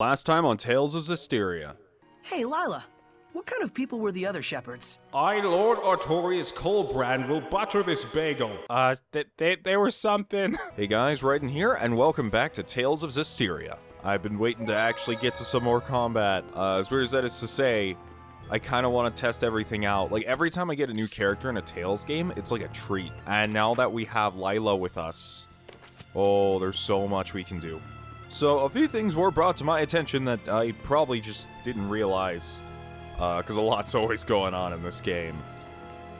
Last time on Tales of Zestiria. Hey, Lyla. What kind of people were the other shepherds? I, Lord Artorius Colbrand, will butter this bagel. They were something. Hey guys, Raiden here, and welcome back to Tales of Zestiria. I've been waiting to actually get to some more combat. As weird as that is to say, I kind of want to test everything out. Like, every time I get a new character in a Tales game, it's like a treat. And now that we have Lyla with us, oh, there's so much we can do. So, a few things were brought to my attention that I probably just didn't realize, because a lot's always going on in this game.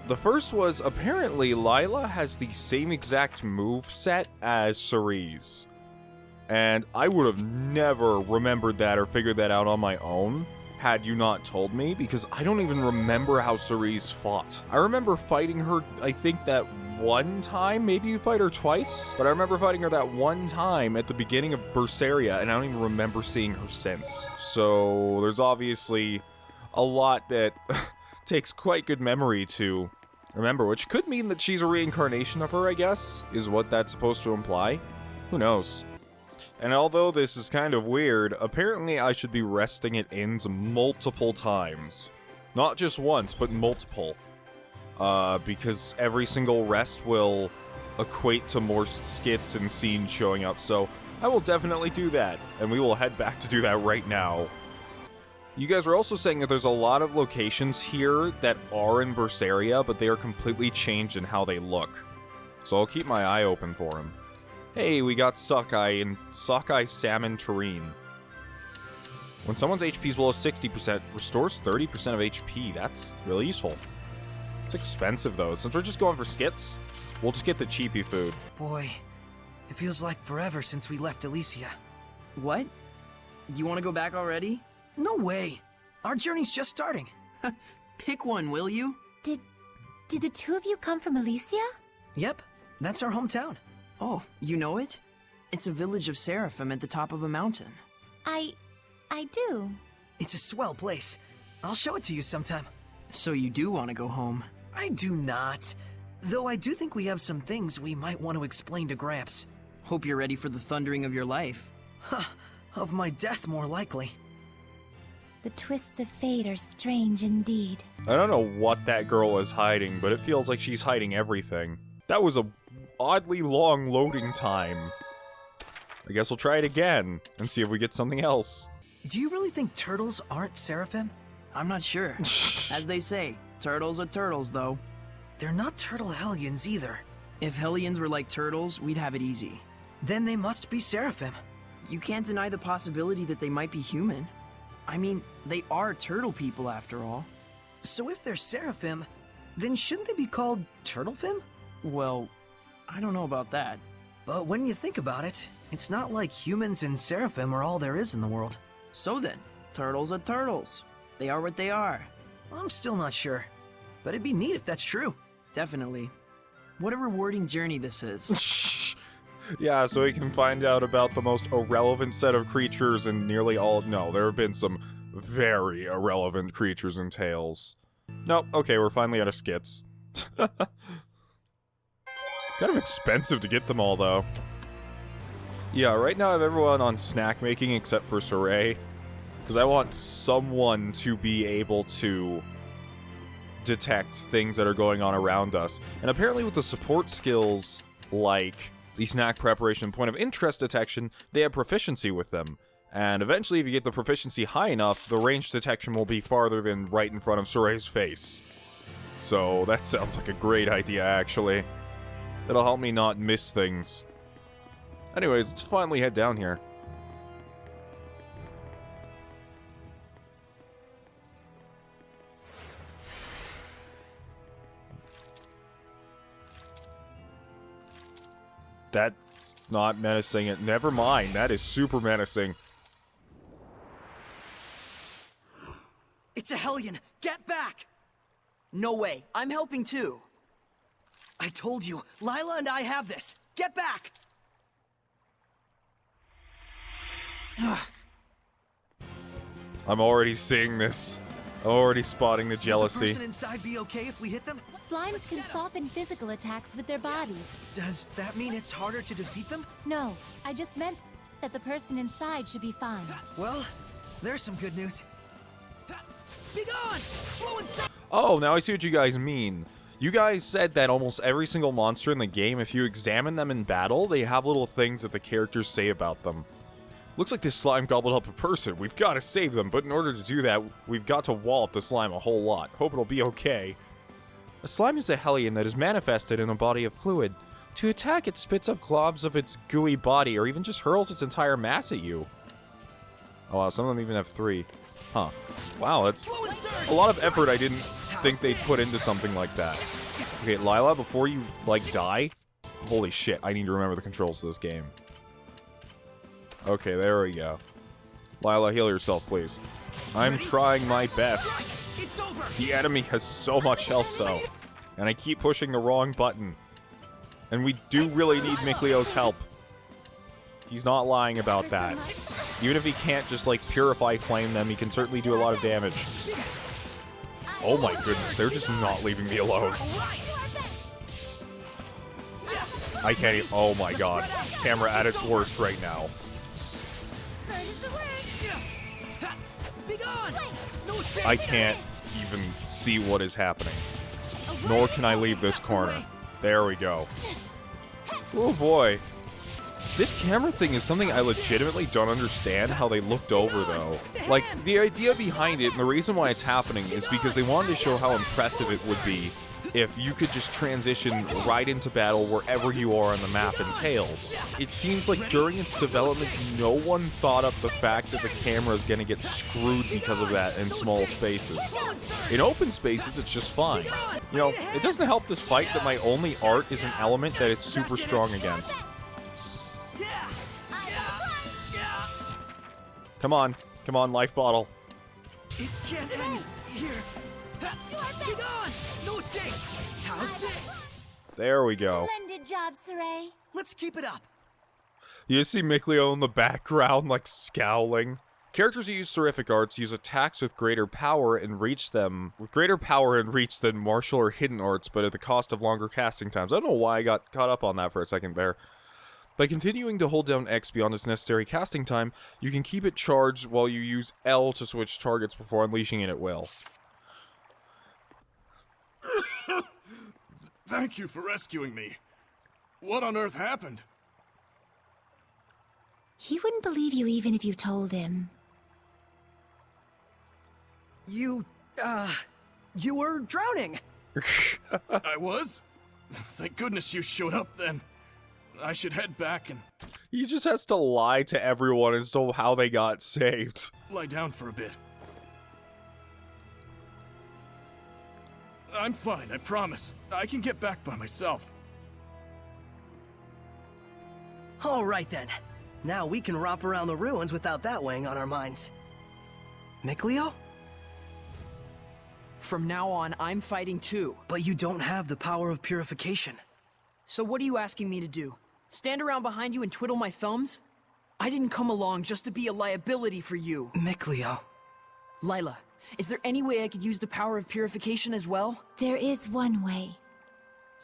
The first was, apparently, Lyla has the same exact move set as Sorey's. And I would have never remembered that or figured that out on my own, had you not told me, because I don't even remember how Sorey's fought. I remember fighting her, I think, that one time. Maybe you fight her twice, but I remember fighting her that one time at the beginning of Berseria, and I don't even remember seeing her since. So there's obviously a lot that takes quite good memory to remember, which could mean that she's a reincarnation of her, I guess, is what that's supposed to imply. Who knows? And although this is kind of weird, apparently I should be resting at inns multiple times. Not just once, but multiple. Because every single rest will equate to more skits and scenes showing up, so I will definitely do that, and we will head back to do that right now. You guys are also saying that there's a lot of locations here that are in Berseria, but they are completely changed in how they look. So I'll keep my eye open for them. Hey, we got Sockeye and Sockeye Salmon Terrine. When someone's HP is below 60%, restores 30% of HP. That's really useful. It's expensive though. Since we're just going for skits, we'll just get the cheapy food. Boy, it feels like forever since we left Alicia. What? You want to go back already? No way. Our journey's just starting. Pick one, will you? Did the two of you come from Alicia? Yep, that's our hometown. Oh, you know it? It's a village of Seraphim at the top of a mountain. I do. It's a swell place. I'll show it to you sometime. So you do want to go home? I do not. Though I do think we have some things we might want to explain to Gramps. Hope you're ready for the thundering of your life. Huh, of my death more likely. The twists of fate are strange indeed. I don't know what that girl is hiding, but it feels like she's hiding everything. That was a oddly long loading time. I guess we'll try it again and see if we get something else. Do you really think turtles aren't Seraphim? I'm not sure. As they say, turtles are turtles, though. They're not turtle Hellions either. If Hellions were like turtles, we'd have it easy. Then they must be Seraphim. You can't deny the possibility that they might be human. I mean, they are turtle people after all. So if they're Seraphim, then shouldn't they be called Turtlefim? Well, I don't know about that. But when you think about it, it's not like humans and Seraphim are all there is in the world. So then, turtles are turtles. They are what they are. I'm still not sure, but it'd be neat if that's true. Definitely. What a rewarding journey this is. Yeah, so we can find out about the most irrelevant set of creatures in nearly all— no, there have been some very irrelevant creatures in Tales. Nope, okay, we're finally out of skits. It's kind of expensive to get them all, though. Yeah, right now I have everyone on snack making except for Sorey, because I want someone to be able to detect things that are going on around us. And apparently with the support skills, like the snack preparation and point of interest detection, they have proficiency with them. And eventually, if you get the proficiency high enough, the range detection will be farther than right in front of Sorey's face. So that sounds like a great idea, actually. It'll help me not miss things. Anyways, let's finally head down here. That's not menacing. It. Never mind. That is super menacing. It's a Hellion! Get back! No way. I'm helping too. I told you, Lyla and I have this. Get back! I'm already seeing this. I'm already spotting the jealousy. Will the person inside be okay if we hit them? Slimes can soften physical attacks with their bodies. Does that mean it's harder to defeat them? No, I just meant that the person inside should be fine. Well, there's some good news. Be gone! Flow inside! Oh, now I see what you guys mean. You guys said that almost every single monster in the game, if you examine them in battle, they have little things that the characters say about them. Looks like this slime gobbled up a person. We've got to save them, but in order to do that, we've got to wallop the slime a whole lot. Hope it'll be okay. A slime is a Hellion that is manifested in a body of fluid. To attack, it spits up globs of its gooey body, or even just hurls its entire mass at you. Oh wow, some of them even have 3. Huh. Wow, that's a lot of effort I didn't think they'd put into something like that. Okay, Lyla, before you, like, die... Holy shit, I need to remember the controls of this game. Okay, there we go. Lyla, heal yourself, please. I'm trying my best. The enemy has so much health, though. And I keep pushing the wrong button. And we do really need Miklio's help. He's not lying about that. Even if he can't just, like, purify flame them, he can certainly do a lot of damage. Oh my goodness, they're just not leaving me alone. I can't even... Oh my god. Camera at its worst right now. I can't even see what is happening. Nor can I leave this corner. There we go. Oh boy. This camera thing is something I legitimately don't understand how they looked over, though. Like, the idea behind it and the reason why it's happening is because they wanted to show how impressive it would be if you could just transition right into battle wherever you are on the map in Tales. It seems like during its development, no one thought up the fact that the camera is going to get screwed because of that in small spaces. In open spaces, it's just fine. You know, it doesn't help this fight that my only art is an element that it's super strong against. Come on, life bottle. It can't end here. Be gone! No escape! How's this? There we go. Splendid job, Sorey. Let's keep it up. You see Miklio in the background, like, scowling. Characters who use seraphic arts use attacks with greater power and reach than martial or hidden arts, but at the cost of longer casting times. I don't know why I got caught up on that for a second there. By continuing to hold down X beyond its necessary casting time, you can keep it charged while you use L to switch targets before unleashing it at will. Thank you for rescuing me. What on earth happened? He wouldn't believe you even if you told him. You were drowning. I was? Thank goodness you showed up then. I should head back and... He just has to lie to everyone as to how they got saved. lie down for a bit. I'm fine, I promise. I can get back by myself. All right then. Now we can romp around the ruins without that weighing on our minds. Miklio? From now on, I'm fighting too. But you don't have the power of purification. So what are you asking me to do? Stand around behind you and twiddle my thumbs? I didn't come along just to be a liability for you. Miklio. Lyla, is there any way I could use the power of purification as well? There is one way.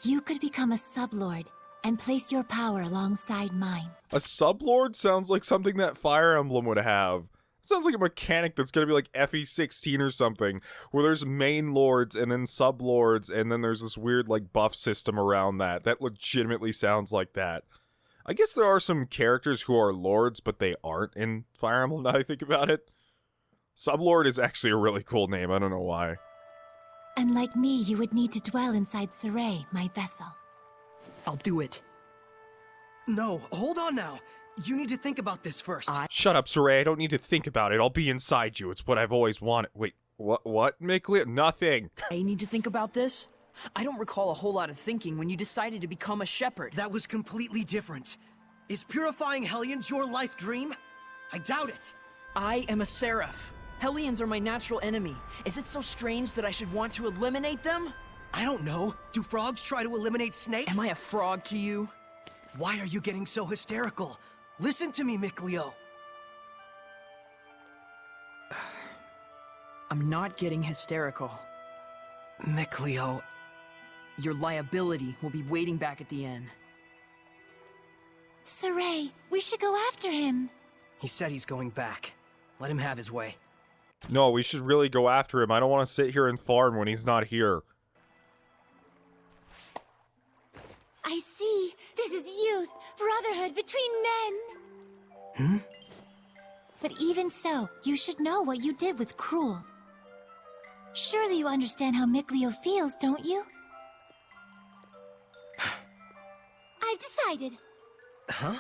You could become a sublord and place your power alongside mine. A sublord sounds like something that Fire Emblem would have. It sounds like a mechanic that's gonna be like FE16 or something, where there's main lords and then sublords, and then there's this weird like buff system around that. That legitimately sounds like that. I guess there are some characters who are lords, but they aren't in Fire Emblem now I think about it. Sublord is actually a really cool name, I don't know why. And like me, you would need to dwell inside Sorey, my vessel. I'll do it. No, hold on now. You need to think about this first. Shut up, Sorey, I don't need to think about it. I'll be inside you. It's what I've always wanted. Wait, what, Miklio? Nothing. I need to think about this? I don't recall a whole lot of thinking when you decided to become a shepherd. That was completely different. Is purifying Hellions your life dream? I doubt it. I am a seraph. Hellions are my natural enemy. Is it so strange that I should want to eliminate them? I don't know. Do frogs try to eliminate snakes? Am I a frog to you? Why are you getting so hysterical? Listen to me, Miklio. I'm not getting hysterical. Miklio. Your liability will be waiting back at the inn. Sorey, we should go after him. He said he's going back. Let him have his way. No, we should really go after him. I don't want to sit here and farm when he's not here. I see. This is youth, brotherhood between men. But even so, you should know what you did was cruel. Surely you understand how Mikleo feels, don't you? I've decided. Huh?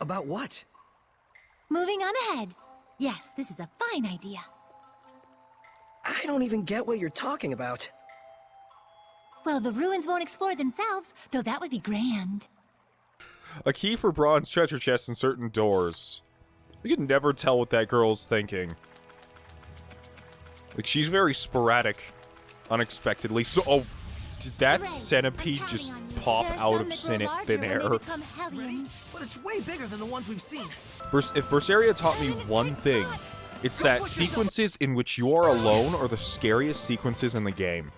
About what? Moving on ahead. Yes, this is a fine idea. I don't even get what you're talking about. Well, the ruins won't explore themselves, though that would be grand. A key for bronze treasure chests and certain doors. We can never tell what that girl's thinking. Like, she's very sporadic. Unexpectedly. So, oh, did that centipede just pop out of thin air? But it's way bigger than the ones we've seen. If Berseria taught me one thing, it's that sequences in which you are alone are the scariest sequences in the game.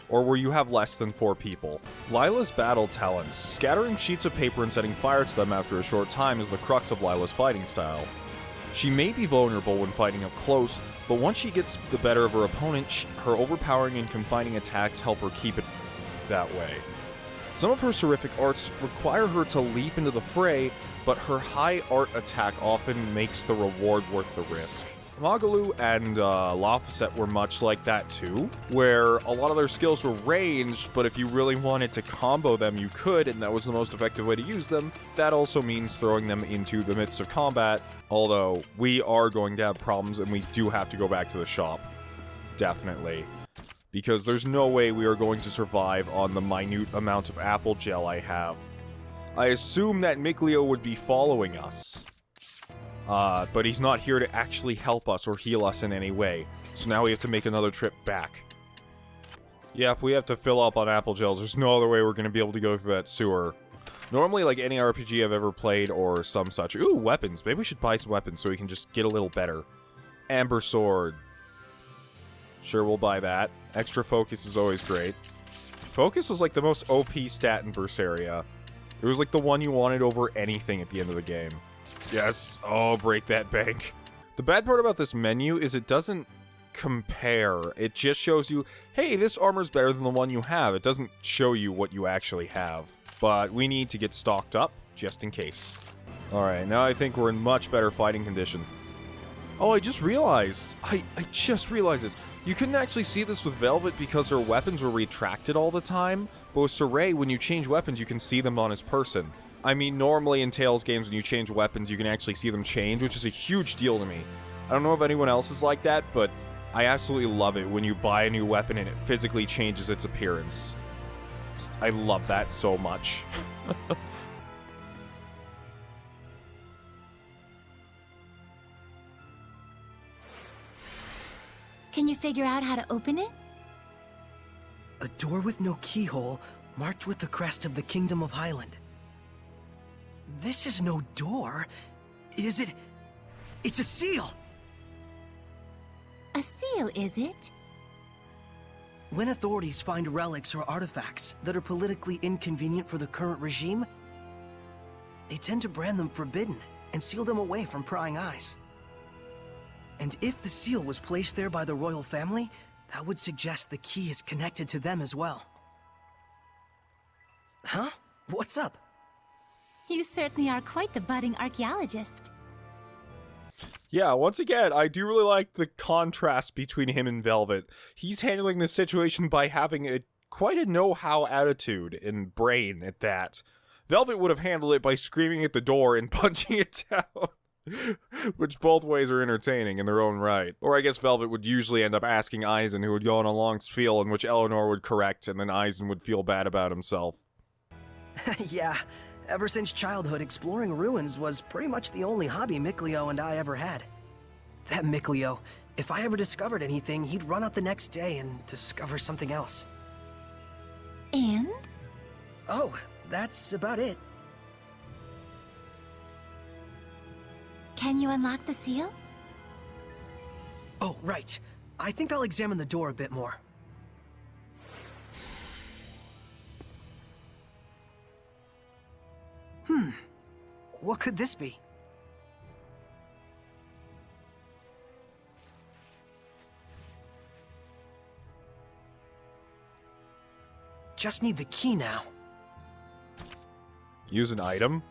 Or where you have less than 4 people. Lyla's battle talents. Scattering sheets of paper and setting fire to them after a short time is the crux of Lyla's fighting style. She may be vulnerable when fighting up close, but once she gets the better of her opponent, her overpowering and confining attacks help her keep it that way. Some of her seraphic arts require her to leap into the fray, but her high art attack often makes the reward worth the risk. Magalu and Laphicet were much like that too, where a lot of their skills were ranged, but if you really wanted to combo them, you could, and that was the most effective way to use them. That also means throwing them into the midst of combat, although we are going to have problems and we do have to go back to the shop. Definitely. Because there's no way we are going to survive on the minute amount of apple gel I have. I assume that Mikleo would be following us. But he's not here to actually help us or heal us in any way. So now we have to make another trip back. Yep, we have to fill up on apple gels. There's no other way we're going to be able to go through that sewer. Normally, like any RPG I've ever played or some such. Ooh, weapons. Maybe we should buy some weapons so we can just get a little better. Amber sword. Sure, we'll buy that. Extra focus is always great. Focus was like the most OP stat in Berseria. It was like the one you wanted over anything at the end of the game. Yes. Oh, break that bank. The bad part about this menu is it doesn't compare. It just shows you, hey, this armor's better than the one you have. It doesn't show you what you actually have. But we need to get stocked up, just in case. Alright, now I think we're in much better fighting condition. Oh, I just realized. I just realized this. You couldn't actually see this with Velvet because her weapons were retracted all the time. But with Sorey, when you change weapons, you can see them on his person. I mean, normally in Tales games, when you change weapons, you can actually see them change, which is a huge deal to me. I don't know if anyone else is like that, but I absolutely love it when you buy a new weapon and it physically changes its appearance. I love that so much. Can you figure out how to open it? A door with no keyhole, marked with the crest of the Kingdom of Hyland. This is no door. Is it? It's a seal! A seal, is it? When authorities find relics or artifacts that are politically inconvenient for the current regime, they tend to brand them forbidden and seal them away from prying eyes. And if the seal was placed there by the royal family, that would suggest the key is connected to them as well. Huh? What's up? You certainly are quite the budding archaeologist. Yeah, once again, I do really like the contrast between him and Velvet. He's handling this situation by having quite a know-how attitude and brain at that. Velvet would have handled it by screaming at the door and punching it down. Which both ways are entertaining in their own right. Or I guess Velvet would usually end up asking Eisen, who would go on a long spiel in which Eleanor would correct, and then Eisen would feel bad about himself. Yeah, ever since childhood, exploring ruins was pretty much the only hobby Mikleo and I ever had. That Mikleo, if I ever discovered anything, he'd run out the next day and discover something else. And? Oh, that's about it. Can you unlock the seal? Oh, right. I think I'll examine the door a bit more. What could this be? Just need the key now. Use an item?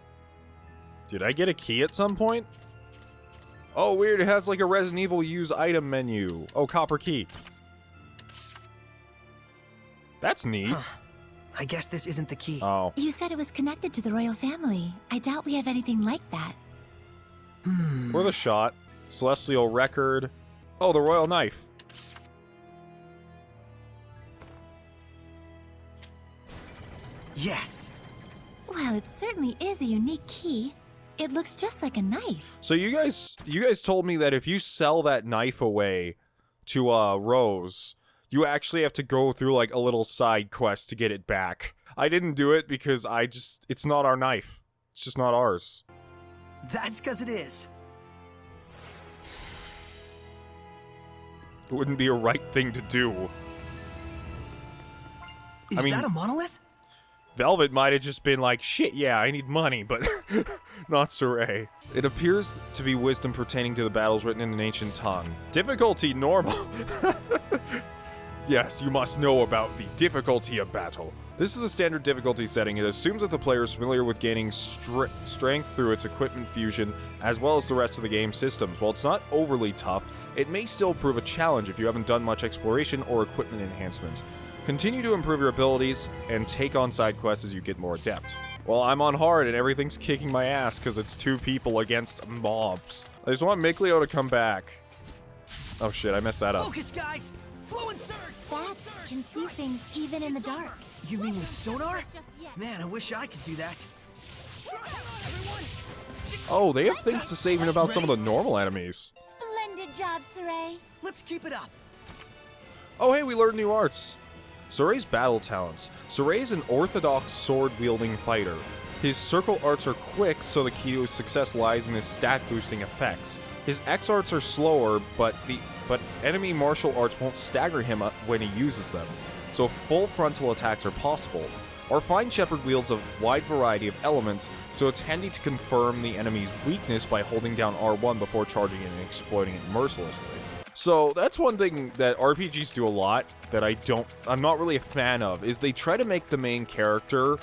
Did I get a key at some point? Oh, weird. It has like a Resident Evil use item menu. Oh, copper key. That's neat. Huh. I guess this isn't the key. Oh. You said it was connected to the royal family. I doubt we have anything like that. Worth a shot. Celestial record. Oh, the royal knife. Yes. Well, it certainly is a unique key. It looks just like a knife. So you guys told me that if you sell that knife away to Rose, you actually have to go through like a little side quest to get it back. I didn't do it because it's not our knife. It's just not ours. That's because it is. It wouldn't be a right thing to do. Is that a monolith? Velvet might have just been like, shit, yeah, I need money, but not Sorey. It appears to be wisdom pertaining to the battles written in an ancient tongue. Difficulty normal. Yes, you must know about the difficulty of battle. This is a standard difficulty setting. It assumes that the player is familiar with gaining strength through its equipment fusion, as well as the rest of the game's systems. While it's not overly tough, it may still prove a challenge if you haven't done much exploration or equipment enhancement. Continue to improve your abilities, and take on side quests as you get more adept. Well, I'm on hard, and everything's kicking my ass because it's 2 people against mobs. I just want Mikleo to come back. Oh shit, I messed that up. Focus, guys! Flow and surge! Bats can see things even in the dark. You mean with sonar? Just yet. Man, I wish I could do that. Oh, they have things to say even about some of the normal enemies. Splendid job, Sorey. Let's keep it up. Oh hey, we learned new arts. Sorey's battle talents. Sorey is an orthodox sword-wielding fighter. His circle arts are quick, so the key to his success lies in his stat-boosting effects. His X arts are slower, but enemy martial arts won't stagger him when he uses them, so full frontal attacks are possible. Our Fine Shepherd wields a wide variety of elements, so it's handy to confirm the enemy's weakness by holding down R1 before charging it and exploiting it mercilessly. So that's one thing that RPGs do a lot that I'm not really a fan of, is they try to make the main character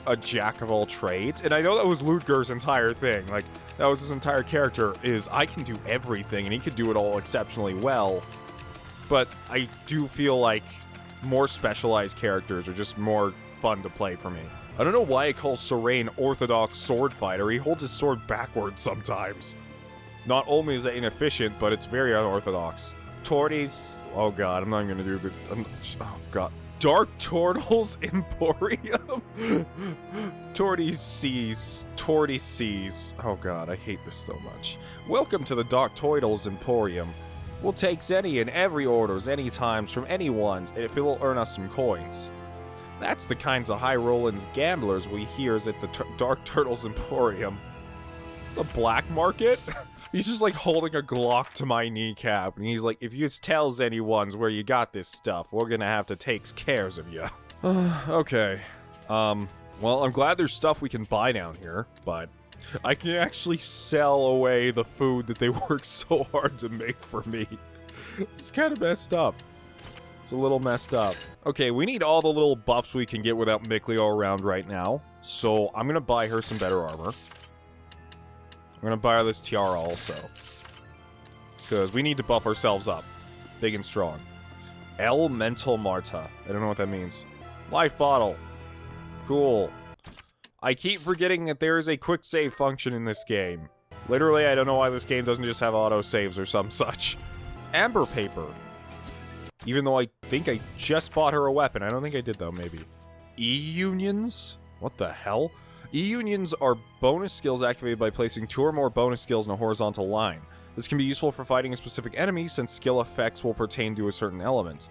a jack of all trades. And I know that was Ludger's entire thing. Like, that was his entire character, is I can do everything, and he could do it all exceptionally well. But I do feel like more specialized characters are just more fun to play for me. I don't know why it calls Sorey an orthodox sword fighter. He holds his sword backwards sometimes. Not only is that inefficient, but it's very unorthodox. Torties. Oh god, I'm not even gonna do it. Oh god. Dark Turtles Emporium? Torties Seas. Oh god, I hate this so much. Welcome to the Dark Turtles Emporium. We'll take any and every orders any times from anyone if it will earn us some coins. That's the kinds of high rollins gamblers we hears at the Dark Turtles Emporium. It's a black market? He's just like holding a Glock to my kneecap, and he's like, if you tells anyone's where you got this stuff, we're gonna have to take cares of you. Okay. Well, I'm glad there's stuff we can buy down here, but I can actually sell away the food that they work so hard to make for me. It's kind of messed up. It's a little messed up. Okay, we need all the little buffs we can get without Mikleo around right now, so I'm gonna buy her some better armor. I'm gonna buy her this tiara also, because we need to buff ourselves up. Big and strong. Elemental Marta. I don't know what that means. Life bottle. Cool. I keep forgetting that there is a quick save function in this game. Literally, I don't know why this game doesn't just have auto saves or some such. Amber paper. Even though I think I just bought her a weapon. I don't think I did though, maybe. E-unions? What the hell? E-unions are bonus skills activated by placing 2 or more bonus skills in a horizontal line. This can be useful for fighting a specific enemy, since skill effects will pertain to a certain element.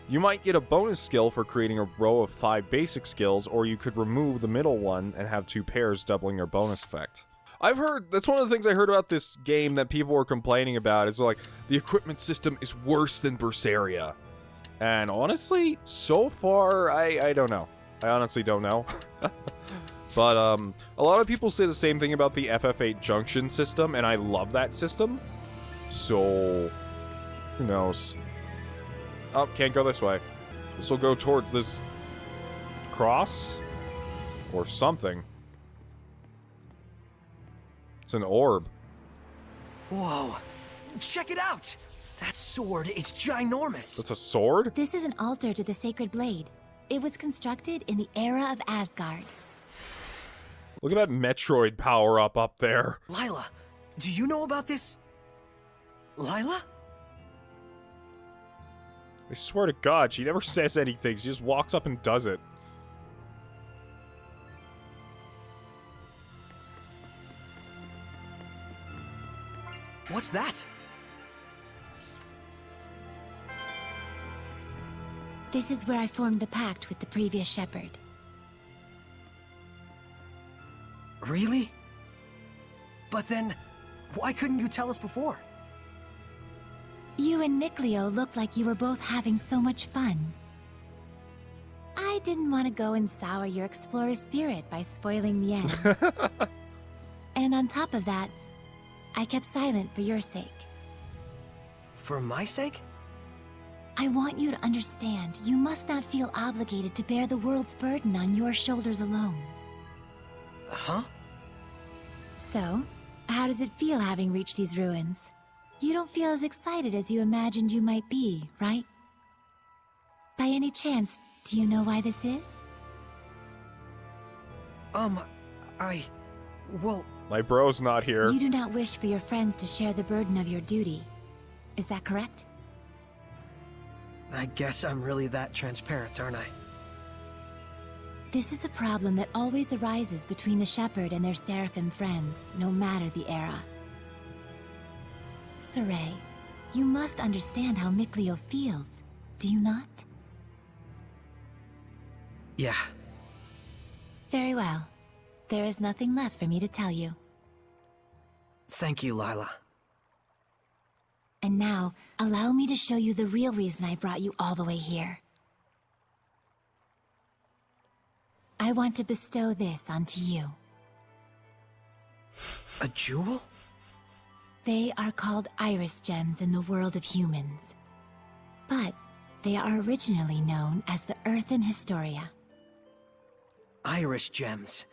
You might get a bonus skill for creating a row of 5 basic skills, or you could remove the middle one and have 2 pairs doubling your bonus effect. I've heard, that's one of the things I heard about this game that people were complaining about, is like, the equipment system is worse than Berseria. And honestly, so far, I don't know. I honestly don't know. But a lot of people say the same thing about the FF8 junction system, and I love that system. So, who knows? Oh, can't go this way. This will go towards this cross or something. It's an orb. Whoa. Check it out! That sword, it's ginormous. That's a sword? This is an altar to the sacred blade. It was constructed in the era of Asgard. Look at that Metroid power-up up there. Lyla, do you know about this? Lyla? I swear to God, she never says anything. She just walks up and does it. What's that? This is where I formed the pact with the previous shepherd. Really? But then, why couldn't you tell us before? You and Mikleo looked like you were both having so much fun. I didn't want to go and sour your explorer spirit by spoiling the end. And on top of that, I kept silent for your sake. For my sake? I want you to understand, you must not feel obligated to bear the world's burden on your shoulders alone. Huh? So, how does it feel having reached these ruins? You don't feel as excited as you imagined you might be, right? By any chance, do you know why this is? Well... My bro's not here. You do not wish for your friends to share the burden of your duty. Is that correct? I guess I'm really that transparent, aren't I? This is a problem that always arises between the Shepherd and their Seraphim friends, no matter the era. Sorey, you must understand how Mikleo feels, do you not? Yeah. Very well. There is nothing left for me to tell you. Thank you, Lyla. And now, allow me to show you the real reason I brought you all the way here. I want to bestow this onto you. A jewel? They are called iris gems in the world of humans. But they are originally known as the Earthen Historia. Iris gems.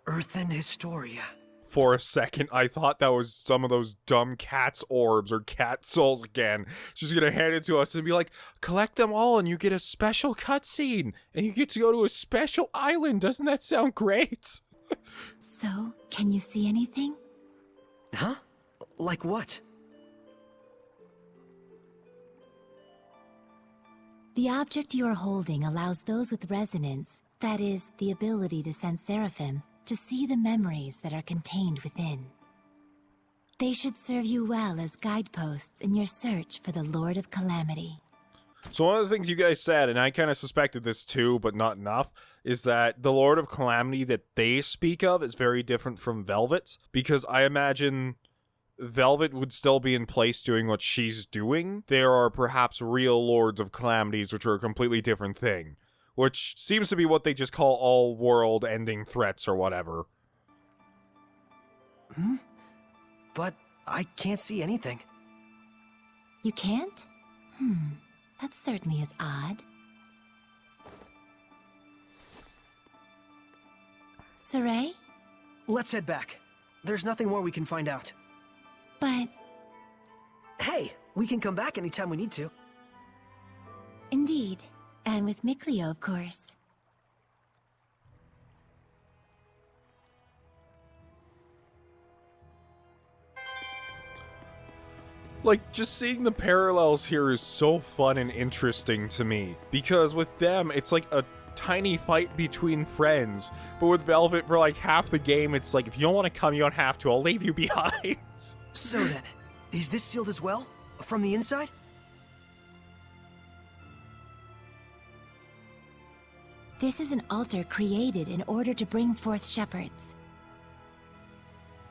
Earthen Historia. For a second, I thought that was some of those dumb cat's orbs or cat souls again. She's gonna hand it to us and be like, collect them all and you get a special cutscene. And you get to go to a special island. Doesn't that sound great? So, can you see anything? Huh? Like what? The object you are holding allows those with resonance, that is, the ability to sense Seraphim, to see the memories that are contained within. They should serve you well as guideposts in your search for the Lord of Calamity. So one of the things you guys said, and I kind of suspected this too, but not enough, is that the Lord of Calamity that they speak of is very different from Velvet, because I imagine Velvet would still be in place doing what she's doing. There are perhaps real Lords of Calamities, which are a completely different thing. Which seems to be what they just call all world-ending threats or whatever. But I can't see anything. You can't? That certainly is odd. Sorey? Let's head back. There's nothing more we can find out. But... Hey, we can come back anytime we need to. Indeed. And with Mikleo, of course. Like, just seeing the parallels here is so fun and interesting to me. Because with them, it's like a tiny fight between friends. But with Velvet, for like half the game, it's like, if you don't want to come, you don't have to. I'll leave you behind. So then, is this sealed as well? From the inside? This is an altar created in order to bring forth shepherds.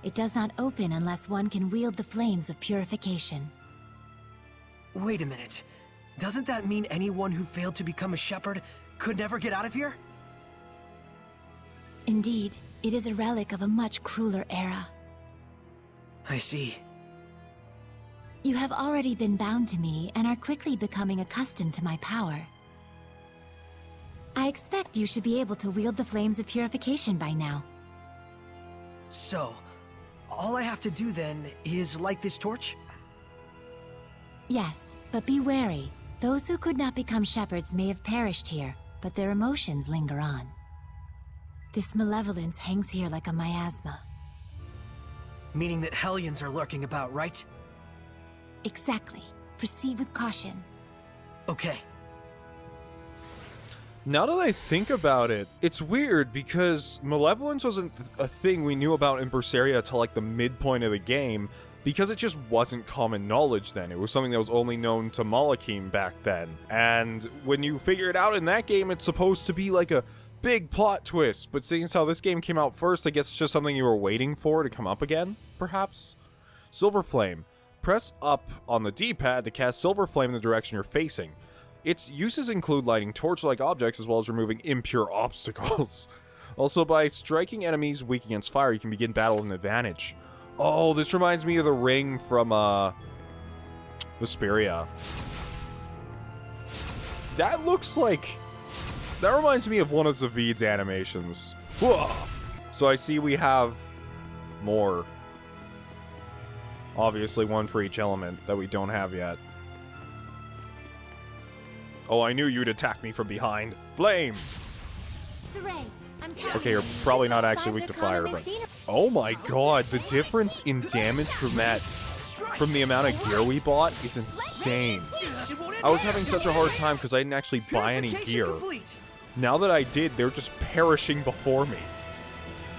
It does not open unless one can wield the flames of purification. Wait a minute. Doesn't that mean anyone who failed to become a shepherd could never get out of here? Indeed, it is a relic of a much crueler era. I see. You have already been bound to me and are quickly becoming accustomed to my power. I expect you should be able to wield the flames of purification by now. So, all I have to do then is light this torch? Yes, but be wary. Those who could not become shepherds may have perished here, but their emotions linger on. This malevolence hangs here like a miasma. Meaning that Hellions are lurking about, right? Exactly. Proceed with caution. Okay. Now that I think about it, it's weird because malevolence wasn't a thing we knew about in Berseria till like the midpoint of the game, because it just wasn't common knowledge then. It was something that was only known to Malakim back then. And when you figure it out in that game, it's supposed to be like a big plot twist, but seeing as how this game came out first, I guess it's just something you were waiting for to come up again, perhaps? Silver Flame. Press up on the D-pad to cast Silver Flame in the direction you're facing. Its uses include lighting torch-like objects as well as removing impure obstacles. Also, by striking enemies weak against fire, you can begin battle with an advantage. Oh, this reminds me of the ring from, Vesperia. That looks like... That reminds me of one of Zavid's animations. Whoa. So I see we have more. Obviously one for each element that we don't have yet. Oh, I knew you'd attack me from behind. Flame! Sorey, I'm sorry. Okay, you're probably not actually weak to fire, but... Oh my god, the difference in damage from that... From the amount of gear we bought is insane. I was having such a hard time because I didn't actually buy any gear. Now that I did, they're just perishing before me.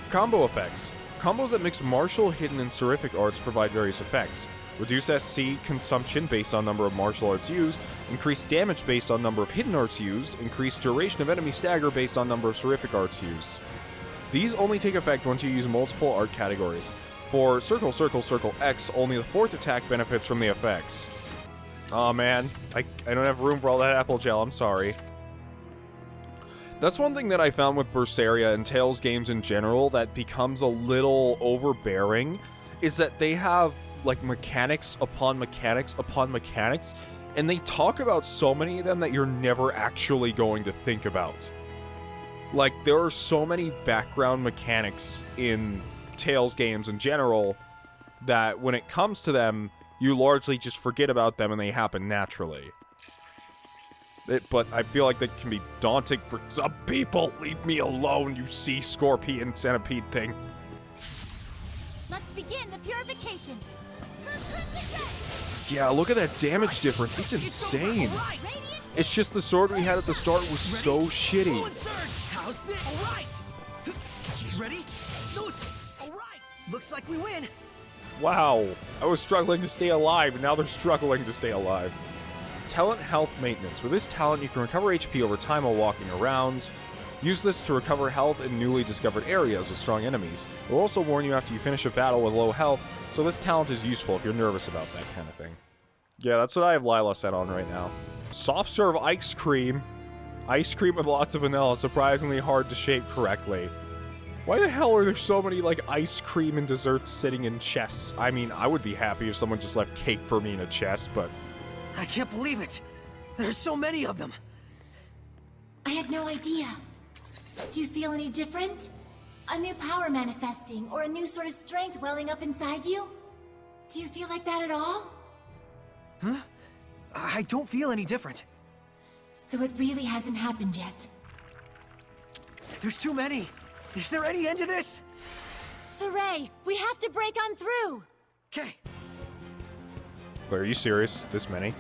Combo effects. Combos that mix martial, hidden, and seraphic arts provide various effects. Reduce SC consumption based on number of martial arts used, increase damage based on number of hidden arts used, increase duration of enemy stagger based on number of seraphic arts used. These only take effect once you use multiple art categories. For circle, circle, circle, X, only the fourth attack benefits from the effects. Aw, man. I don't have room for all that apple gel, I'm sorry. That's one thing that I found with Berseria and Tales games in general that becomes a little overbearing, is that they have, like, mechanics upon mechanics upon mechanics, and they talk about so many of them that you're never actually going to think about. Like, there are so many background mechanics in Tales games in general that when it comes to them, you largely just forget about them and they happen naturally. But I feel like that can be daunting for some people. Leave me alone, you sea scorpion centipede thing. Let's begin the purification. Yeah, look at that damage difference. It's insane. It's just the sword we had at the start was so shitty. How's this? All right. Ready? All right. Looks like we win. Wow. I was struggling to stay alive, and now they're struggling to stay alive. Talent Health Maintenance. With this talent, you can recover HP over time while walking around. Use this to recover health in newly discovered areas with strong enemies. It will also warn you after you finish a battle with low health, so this talent is useful if you're nervous about that kind of thing. Yeah, that's what I have Lyla set on right now. Soft serve ice cream. Ice cream with lots of vanilla, surprisingly hard to shape correctly. Why the hell are there so many, like, ice cream and desserts sitting in chests? I mean, I would be happy if someone just left cake for me in a chest, but... I can't believe it. There's so many of them. I have no idea. Do you feel any different? A new power manifesting, or a new sort of strength welling up inside you? Do you feel like that at all? Huh? I don't feel any different. So it really hasn't happened yet. There's too many. Is there any end to this? Sorey, we have to break on through. Okay. Wait, are you serious? This many?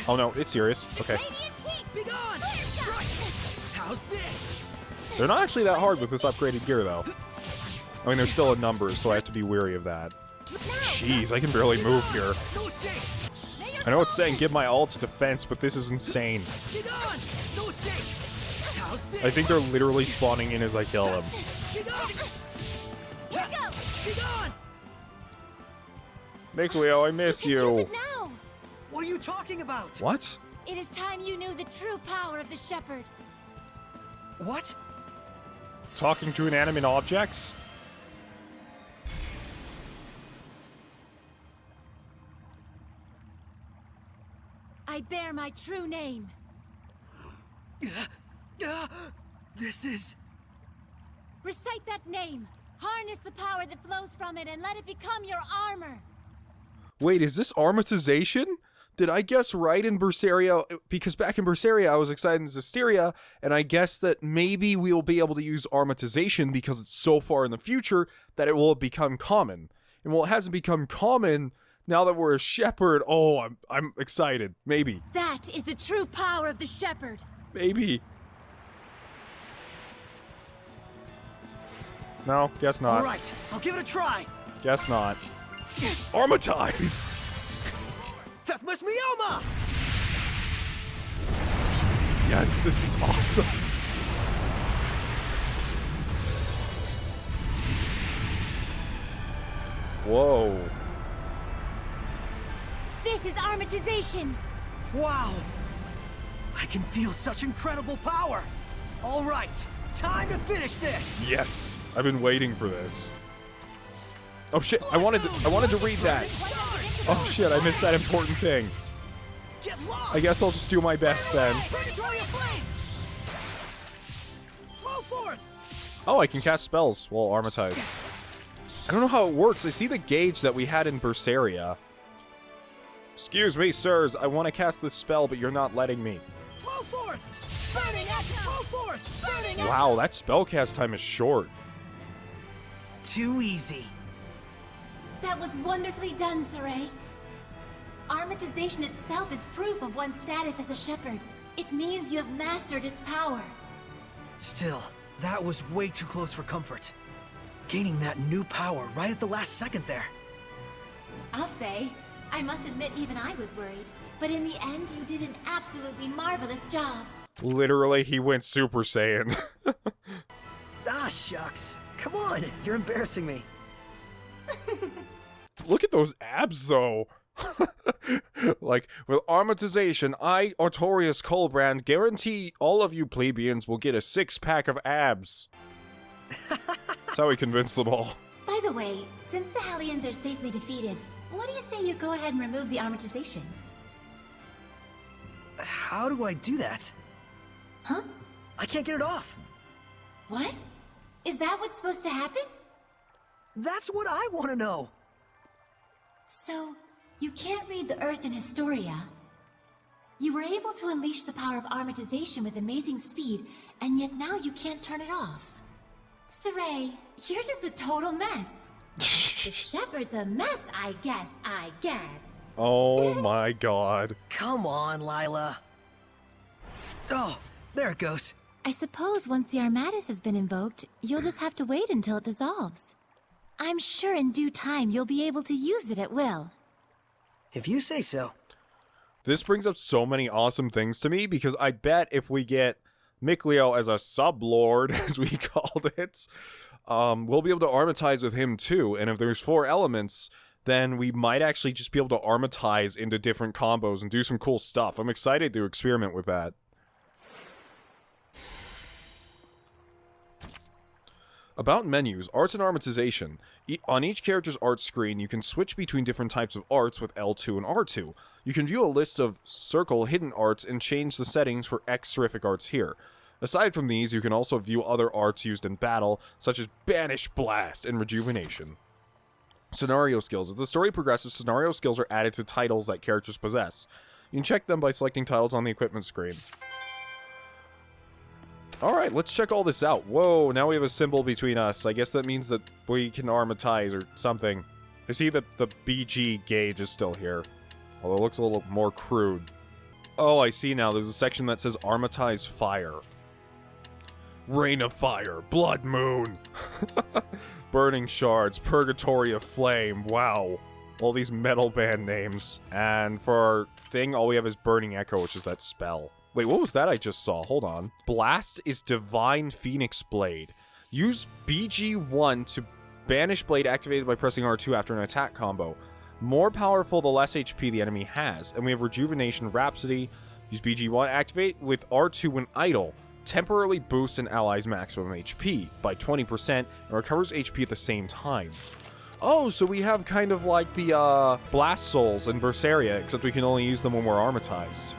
Oh no, it's serious. Okay. Be gone! Strike! How's this? They're not actually that hard with this upgraded gear, though. I mean, there's still a numbers, so I have to be wary of that. Jeez, I can barely move here. I know it's saying give my ult to defense, but this is insane. I think they're literally spawning in as I kill them. Nicolio, I miss you. What are you talking about? What? It is time you knew the true power of the shepherd. What? talking to inanimate objects? I bear my true name. This is... Recite that name. Harness the power that flows from it and let it become your armor. Wait, is this Armatization? Did I guess right in Berseria? Because back in Berseria, I was excited in Zestiria, and I guessed that maybe we'll be able to use Armatization because it's so far in the future that it will become common. And while it hasn't become common, now that we're a shepherd, oh, I'm excited. Maybe. That is the true power of the shepherd. Maybe. No, guess not. All right, I'll give it a try. Guess not. Armatize! Fethmus Mioma! Yes, this is awesome. Whoa. This is Armatization. Wow! I can feel such incredible power! All right, time to finish this! Yes, I've been waiting for this. Oh shit, I wanted to read that. Oh shit, I missed that important thing. Get lost! I guess I'll just do my best then. Purgatory of flame! Flow forth! Oh, I can cast spells while armatized. I don't know how it works. I see the gauge that we had in Berseria. Excuse me, sirs. I want to cast this spell, but you're not letting me. Flow forth! Burning echo! Flow forth! Burning echo! Wow, that spellcast time is short. Too easy. That was wonderfully done, Sorey. Armatization itself is proof of one's status as a shepherd. It means you have mastered its power. Still, that was way too close for comfort. Gaining that new power right at the last second there. I'll say, I must admit even I was worried. But in the end, you did an absolutely marvelous job. Literally, he went Super Saiyan. Ah, shucks. Come on, you're embarrassing me. Look at those abs, though. Like, with Armatization, I, Artorius Colbrand, guarantee all of you plebeians will get a 6-pack of abs. That's how he convinced them all. By the way, since the Hellions are safely defeated, what do you say you go ahead and remove the Armatization? How do I do that? Huh? I can't get it off. What? Is that what's supposed to happen? That's what I want to know. So, you can't read the Earth in Historia. You were able to unleash the power of Armatization with amazing speed, and yet now you can't turn it off. Sorey, you're just a total mess. The shepherd's a mess, I guess. Oh my god. Come on, Lyla. Oh, there it goes. I suppose once the Armatis has been invoked, you'll just have to wait until it dissolves. I'm sure in due time you'll be able to use it at will. If you say so. This brings up so many awesome things to me, because I bet if we get Mikleo as a sublord, as we called it, we'll be able to armatize with him too, and if there's 4 elements, then we might actually just be able to armatize into different combos and do some cool stuff. I'm excited to experiment with that. About menus, arts and armatization. On each character's art screen, you can switch between different types of arts with L2 and R2. You can view a list of circle hidden arts and change the settings for X terrific arts here. Aside from these, you can also view other arts used in battle, such as Banish Blast and Rejuvenation. Scenario skills. As the story progresses, scenario skills are added to titles that characters possess. You can check them by selecting titles on the equipment screen. Alright, let's check all this out. Whoa, now we have a symbol between us. I guess that means that we can armatize or something. I see that the BG gauge is still here, although it looks a little more crude. Oh, I see now. There's a section that says Armatize Fire. Rain of Fire, Blood Moon, Burning Shards, Purgatory of Flame. Wow. All these metal band names. And for our thing, all we have is Burning Echo, which is that spell. Wait, what was that I just saw? Hold on. Blast is Divine Phoenix Blade. Use BG1 to banish blade activated by pressing R2 after an attack combo. More powerful the less HP the enemy has. And we have Rejuvenation Rhapsody. Use BG1, activate with R2 when idle. temporarily boosts an ally's maximum HP by 20% and recovers HP at the same time. Oh, so we have kind of like the Blast Souls in Berseria, except we can only use them when we're armatized.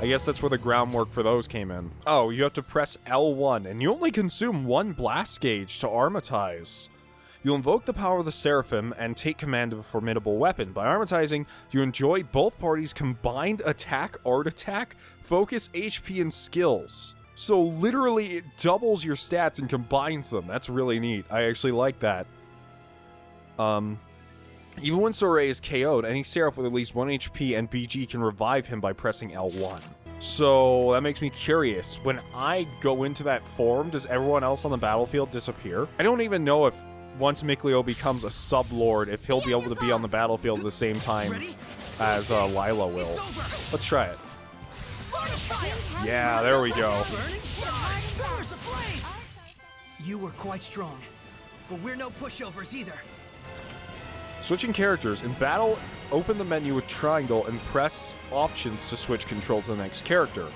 I guess that's where the groundwork for those came in. Oh, you have to press L1, and you only consume 1 blast gauge to armatize. You'll invoke the power of the Seraphim and take command of a formidable weapon. By armatizing, you enjoy both parties' combined attack, art attack, focus, HP, and skills. So literally, it doubles your stats and combines them. That's really neat. I actually like that. Even when Sorey is KO'd, any Seraph with at least 1 HP and BG can revive him by pressing L1. So that makes me curious. When I go into that form, does everyone else on the battlefield disappear? I don't even know if once Mikleo becomes a sub-lord, if he'll be able to be on the battlefield at the same time as Lyla will. Let's try it. Yeah, there we go. You were quite strong, but we're no pushovers either. Switching characters. In battle, open the menu with triangle and press options to switch control to the next character.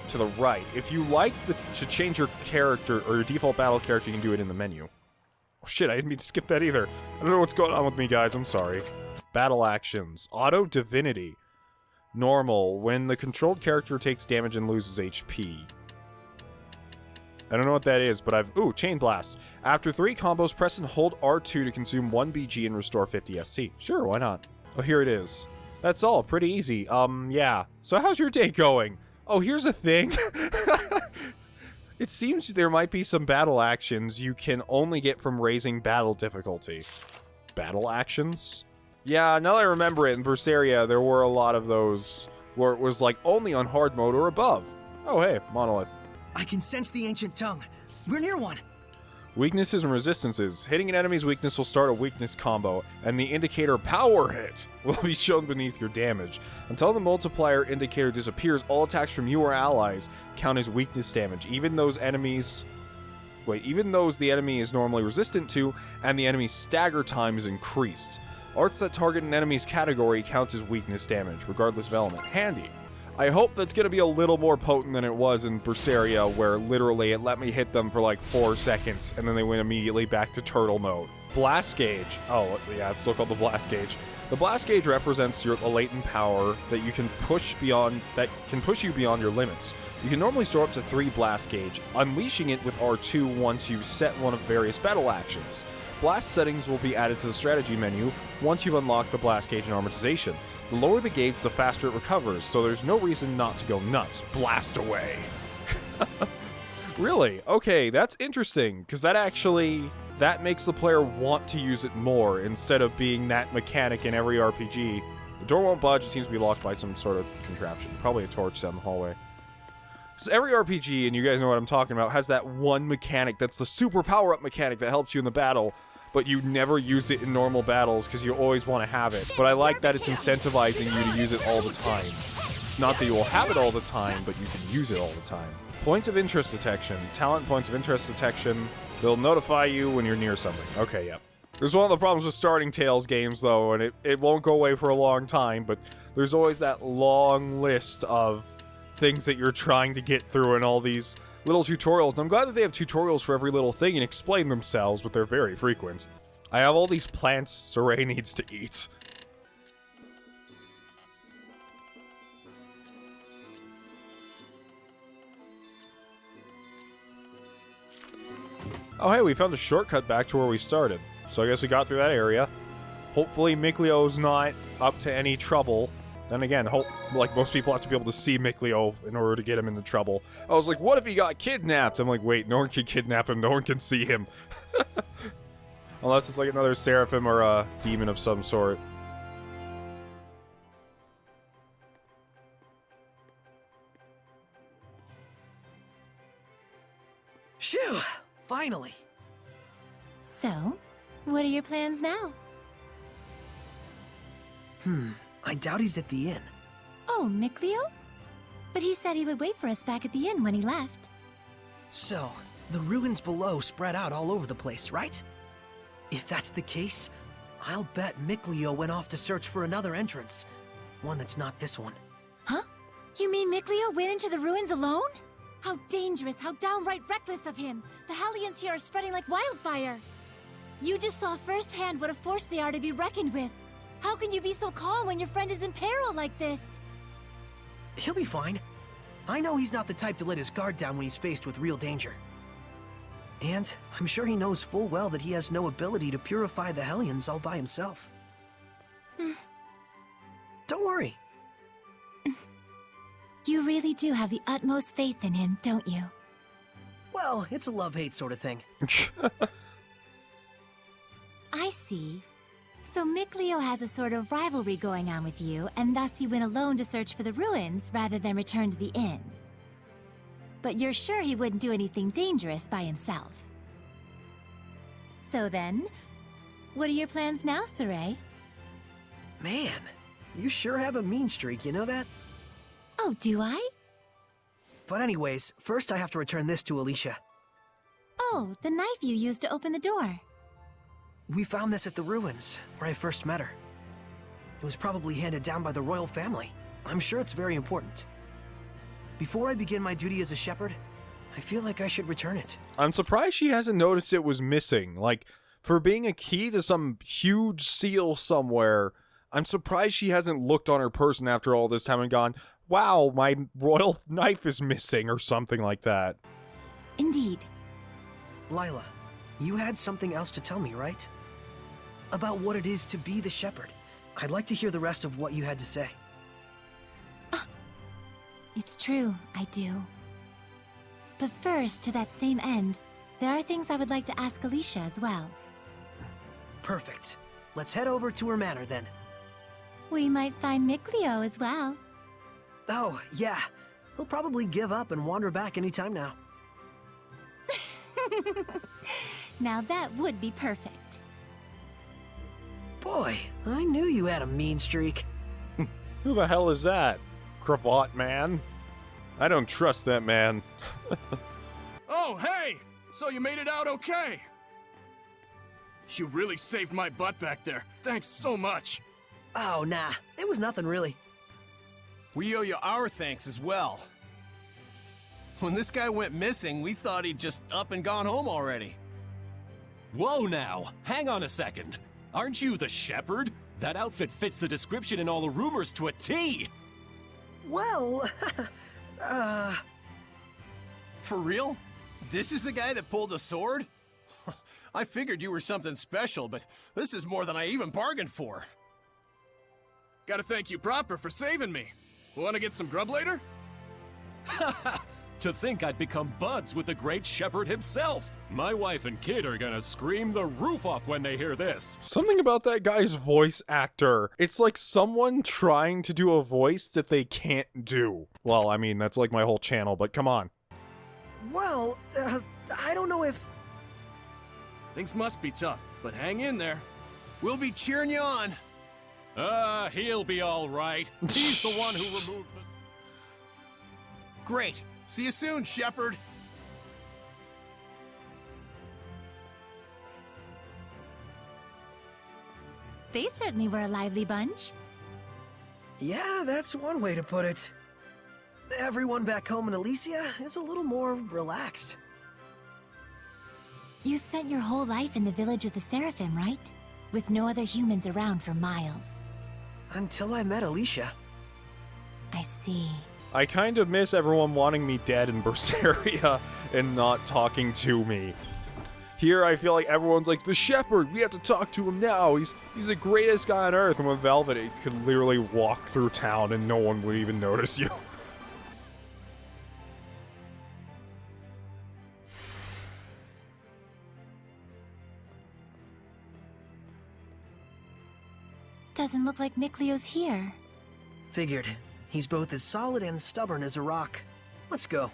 To the right. If you like to change your character or your default battle character, you can do it in the menu. Oh shit, I didn't mean to skip that either. I don't know what's going on with me, guys. I'm sorry. Battle actions. Auto Divinity. Normal. When the controlled character takes damage and loses HP. I don't know what that is, but ooh, Chain Blast. After 3 combos, press and hold R2 to consume 1 BG and restore 50 SC. Sure, why not? Oh, here it is. That's all, pretty easy. Yeah. So how's your day going? Oh, here's a thing. It seems there might be some battle actions you can only get from raising battle difficulty. Battle actions? Yeah, now that I remember it, in Berseria, there were a lot of those where it was like only on hard mode or above. Oh, hey, Monolith. I can sense the ancient tongue. We're near one. Weaknesses and resistances. Hitting an enemy's weakness will start a weakness combo, and the indicator power hit will be shown beneath your damage. Until the multiplier indicator disappears, all attacks from you or allies count as weakness damage, even those the enemy is normally resistant to, and the enemy's stagger time is increased. Arts that target an enemy's category count as weakness damage, regardless of element. Handy. I hope that's going to be a little more potent than it was in Berseria, where literally it let me hit them for like 4 seconds, and then they went immediately back to turtle mode. Blast Gauge. Oh, yeah, it's still called the Blast Gauge. The Blast Gauge represents your latent power that you can push beyond, that can push you beyond your limits. You can normally store up to 3 Blast Gauge, unleashing it with R2 once you've set one of various battle actions. Blast settings will be added to the strategy menu once you've unlocked the Blast Gauge and Armatization. The lower the gauge, the faster it recovers, so there's no reason not to go nuts. Blast away. Really? Okay, that's interesting, because that makes the player want to use it more, instead of being that mechanic in every RPG. The door won't budge, it seems to be locked by some sort of contraption. Probably a torch down the hallway. Because every RPG, and you guys know what I'm talking about, has that one mechanic that's the super power-up mechanic that helps you in the battle, but you never use it in normal battles because you always want to have it. But I like that it's incentivizing you to use it all the time. Not that you will have it all the time, but you can use it all the time. Points of interest detection. Talent points of interest detection. They'll notify you when you're near something. Okay, yep. There's one of the problems with starting Tales games, though, and it won't go away for a long time, but there's always that long list of things that you're trying to get through in all these little tutorials. And I'm glad that they have tutorials for every little thing and explain themselves, but they're very frequent. I have all these plants Sorey needs to eat. Oh hey, we found a shortcut back to where we started. So I guess we got through that area. Hopefully Mikleo's not up to any trouble. Then again, like most people have to be able to see Mikleo in order to get him into trouble. I was like, what if he got kidnapped? I'm like, wait, no one can kidnap him, no one can see him. Unless it's like another Seraphim or a demon of some sort. Phew! Finally! So, what are your plans now? I doubt he's at the inn. Oh, Mikleo? But he said he would wait for us back at the inn when he left. So, the ruins below spread out all over the place, right? If that's the case, I'll bet Mikleo went off to search for another entrance. One that's not this one. Huh? You mean Mikleo went into the ruins alone? How dangerous, how downright reckless of him! The Hellions here are spreading like wildfire! You just saw firsthand what a force they are to be reckoned with. How can you be so calm when your friend is in peril like this? He'll be fine. I know he's not the type to let his guard down when he's faced with real danger. And I'm sure he knows full well that he has no ability to purify the Hellions all by himself. Don't worry. You really do have the utmost faith in him, don't you? Well, it's a love-hate sort of thing. I see. So Mikleo has a sort of rivalry going on with you, and thus he went alone to search for the ruins rather than return to the inn. But you're sure he wouldn't do anything dangerous by himself. So then, what are your plans now, Sorey? Man, you sure have a mean streak, you know that? Oh, do I? But anyways, first I have to return this to Alicia. Oh, the knife you used to open the door. We found this at the ruins, where I first met her. It was probably handed down by the royal family. I'm sure it's very important. Before I begin my duty as a shepherd, I feel like I should return it. I'm surprised she hasn't noticed it was missing. Like, for being a key to some huge seal somewhere, I'm surprised she hasn't looked on her person after all this time and gone, wow, my royal knife is missing, or something like that. Indeed. Lyla, you had something else to tell me, right? About what it is to be the shepherd. I'd like to hear the rest of what you had to say. It's true, I do. But first, to that same end, there are things I would like to ask Alicia as well. Perfect. Let's head over to her manor then. We might find Mikleo as well. Oh, yeah. He'll probably give up and wander back anytime now. Now that would be perfect. Boy, I knew you had a mean streak. Who the hell is that? Cravat man? I don't trust that man. Oh, hey! So you made it out okay? You really saved my butt back there. Thanks so much. Oh, nah. It was nothing really. We owe you our thanks as well. When this guy went missing, we thought he'd just up and gone home already. Whoa now, hang on a second. Aren't you the shepherd? That outfit fits the description in all the rumors to a T. Well, For real? This is the guy that pulled the sword? I figured you were something special, but this is more than I even bargained for. Gotta thank you proper for saving me. Wanna get some grub later? To think I'd become buds with the great shepherd himself. My wife and kid are gonna scream the roof off when they hear this. Something about that guy's voice actor. It's like someone trying to do a voice that they can't do. Well, I mean, that's like my whole channel, but come on. well, I don't know if... Things must be tough, but hang in there. We'll be cheering you on. He'll be all right. He's the one who removed the... Great. See you soon, shepherd. They certainly were a lively bunch. Yeah, that's one way to put it. Everyone back home in Alicia is a little more relaxed. You spent your whole life in the village of the Seraphim, right? With no other humans around for miles. Until I met Alicia. I see. I kind of miss everyone wanting me dead in Berseria and not talking to me. Here, I feel like everyone's like, the shepherd, we have to talk to him now. He's the greatest guy on earth. And with Velvet, it could literally walk through town and no one would even notice you. Doesn't look like Mikleo's here. Figured. He's both as solid and stubborn as a rock. Let's go.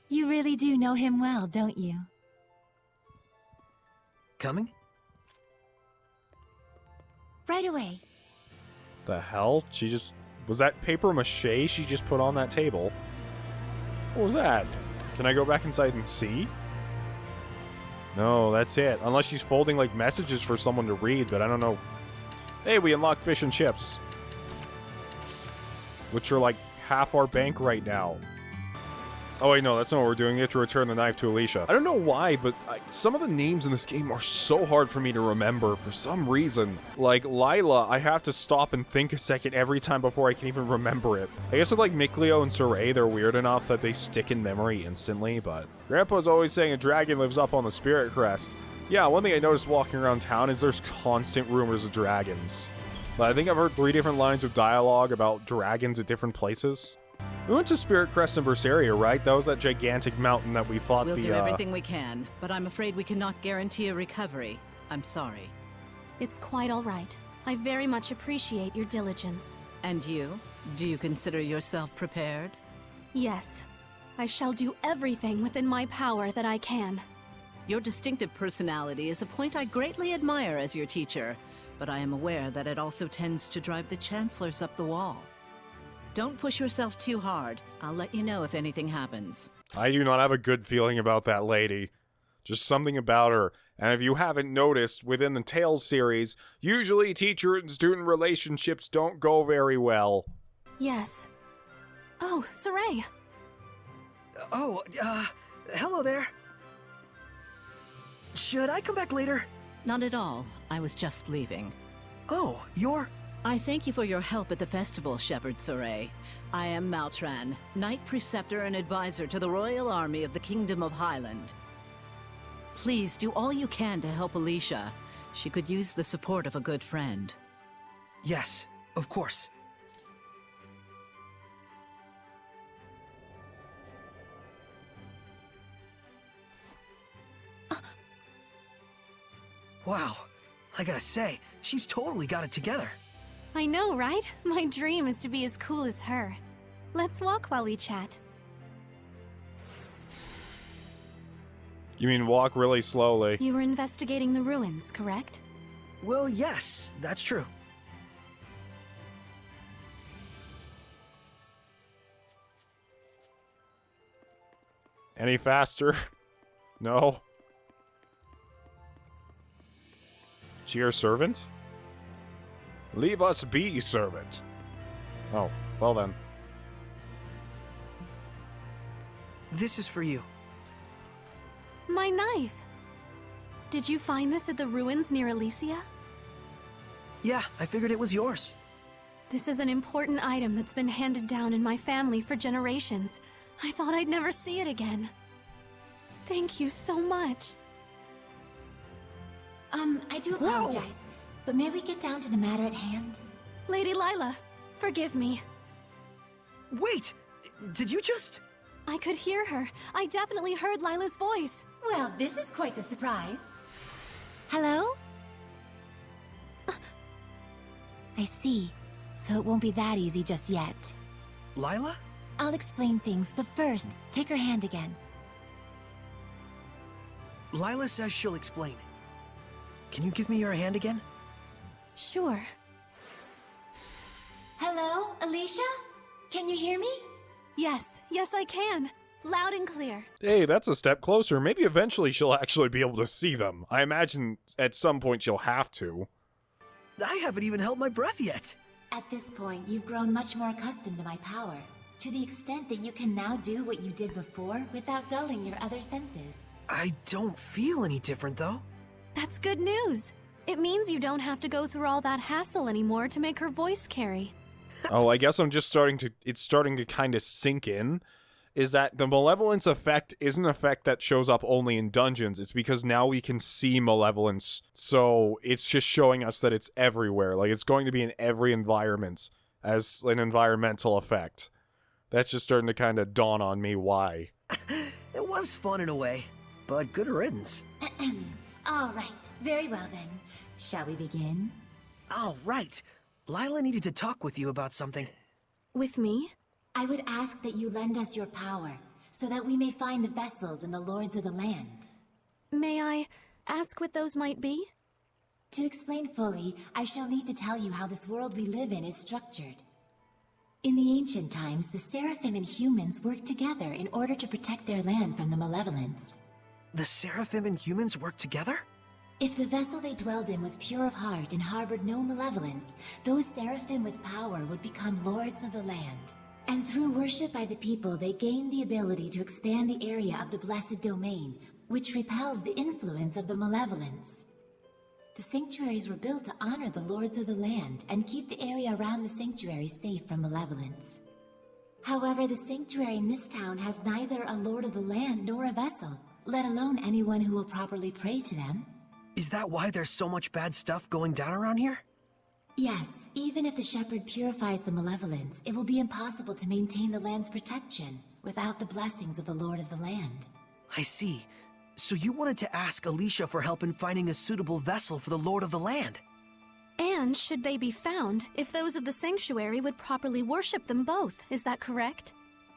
You really do know him well, don't you? Coming? Right away. The hell? She just... Was that paper mache she just put on that table? What was that? Can I go back inside and see? No, that's it. Unless she's folding, like, messages for someone to read, but I don't know. Hey, we unlocked fish and chips. Which are, like, half our bank right now. Oh wait, no, that's not what we're doing. We have to return the knife to Alicia. I don't know why, but some of the names in this game are so hard for me to remember for some reason. Like, Lyla, I have to stop and think a second every time before I can even remember it. I guess with, like, Mikleo and Sorey, they're weird enough that they stick in memory instantly, but... Grandpa's always saying a dragon lives up on the Spirit Crest. Yeah, one thing I noticed walking around town is there's constant rumors of dragons. But I think I've heard 3 different lines of dialogue about dragons at different places. We went to Spirit Crest in Berseria, right? That was that gigantic mountain that we fought We'll do everything we can, but I'm afraid we cannot guarantee a recovery. I'm sorry. It's quite all right. I very much appreciate your diligence. And you? Do you consider yourself prepared? Yes. I shall do everything within my power that I can. Your distinctive personality is a point I greatly admire as your teacher, but I am aware that it also tends to drive the chancellors up the wall. Don't push yourself too hard. I'll let you know if anything happens. I do not have a good feeling about that lady. Just something about her. And if you haven't noticed, within the Tales series, usually teacher and student relationships don't go very well. Yes. Oh, Sorey. Oh, hello there. Should I come back later? Not at all. I was just leaving. Oh, you're... I thank you for your help at the festival, Shepherd Sorey. I am Maltran, Knight Preceptor and Advisor to the Royal Army of the Kingdom of Hyland. Please do all you can to help Alicia. She could use the support of a good friend. Yes, of course. Wow, I gotta say, she's totally got it together. I know, right? My dream is to be as cool as her. Let's walk while we chat. You mean walk really slowly? You were investigating the ruins, correct? Well, yes, that's true. Any faster? No? She your servant? Leave us be, servant. Oh, well then. This is for you. My knife! Did you find this at the ruins near Alicia? Yeah, I figured it was yours. This is an important item that's been handed down in my family for generations. I thought I'd never see it again. Thank you so much. I do apologize, but may we get down to the matter at hand? Lady Lyla, forgive me. Wait! Did you just... I could hear her. I definitely heard Lyla's voice. Well, this is quite the surprise. Hello? I see. So it won't be that easy just yet. Lyla? I'll explain things, but first, take her hand again. Lyla says she'll explain. Can you give me your hand again? Sure. Hello, Alicia? Can you hear me? Yes, I can. Loud and clear. Hey, that's a step closer. Maybe eventually she'll actually be able to see them. I imagine at some point she'll have to. I haven't even held my breath yet. At this point, you've grown much more accustomed to my power, to the extent that you can now do what you did before without dulling your other senses. I don't feel any different, though. That's good news. It means you don't have to go through all that hassle anymore to make her voice carry. Oh, I guess I'm just it's starting to kind of sink in, is that the malevolence effect isn't an effect that shows up only in dungeons. It's because now we can see malevolence, so it's just showing us that it's everywhere. Like, it's going to be in every environment as an environmental effect. That's just starting to kind of dawn on me why. It was fun in a way, but good riddance. All right, very well then. Shall we begin? Oh, right. Lyla needed to talk with you about something. With me? I would ask that you lend us your power, so that we may find the vessels and the lords of the land. May I ask what those might be? To explain fully, I shall need to tell you how this world we live in is structured. In the ancient times, the Seraphim and humans worked together in order to protect their land from the malevolence. The Seraphim and humans work together? If the vessel they dwelled in was pure of heart and harbored no malevolence, those Seraphim with power would become lords of the land. And through worship by the people, they gain the ability to expand the area of the Blessed Domain, which repels the influence of the malevolence. The sanctuaries were built to honor the lords of the land and keep the area around the sanctuary safe from malevolence. However, the sanctuary in this town has neither a lord of the land nor a vessel, let alone anyone who will properly pray to them. Is that why there's so much bad stuff going down around here? Yes, even if the shepherd purifies the malevolence, it will be impossible to maintain the land's protection without the blessings of the lord of the land. I see. So you wanted to ask Alicia for help in finding a suitable vessel for the lord of the land? And should they be found, if those of the sanctuary would properly worship them both, is that correct?